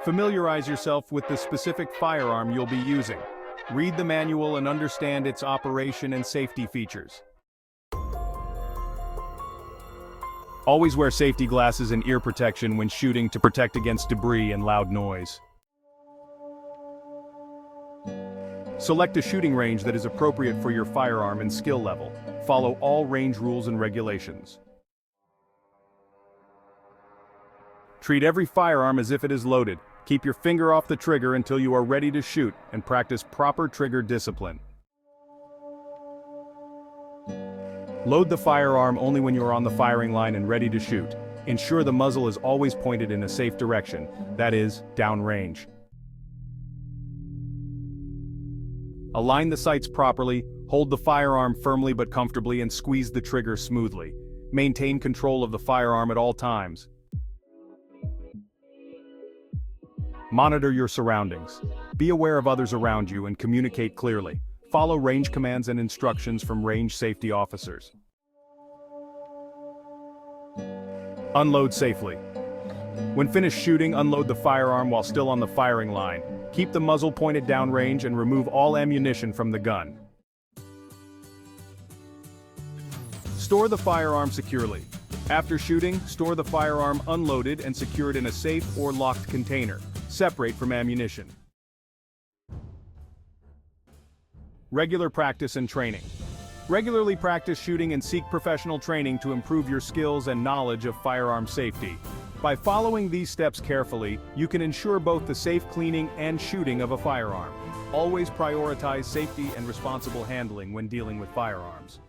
Familiarize yourself with the specific firearm you'll be using. Read the manual and understand its operation and safety features. Always wear safety glasses and ear protection when shooting to protect against debris and loud noise. Select a shooting range that is appropriate for your firearm and skill level. Follow all range rules and regulations. Treat every firearm as if it is loaded. Keep your finger off the trigger until you are ready to shoot, and practice proper trigger discipline. Load the firearm only when you are on the firing line and ready to shoot. Ensure the muzzle is always pointed in a safe direction, that is, downrange. Align the sights properly, hold the firearm firmly but comfortably, and squeeze the trigger smoothly. Maintain control of the firearm at all times. Monitor your surroundings. Be aware of others around you and communicate clearly. Follow range commands and instructions from range safety officers. Unload safely. When finished shooting, unload the firearm while still on the firing line. Keep the muzzle pointed downrange and remove all ammunition from the gun. Store the firearm securely. After shooting, store the firearm unloaded and secured in a safe or locked container. Separate from ammunition. Regular practice and training. Regularly practice shooting and seek professional training to improve your skills and knowledge of firearm safety. By following these steps carefully, you can ensure both the safe cleaning and shooting of a firearm. Always prioritize safety and responsible handling when dealing with firearms.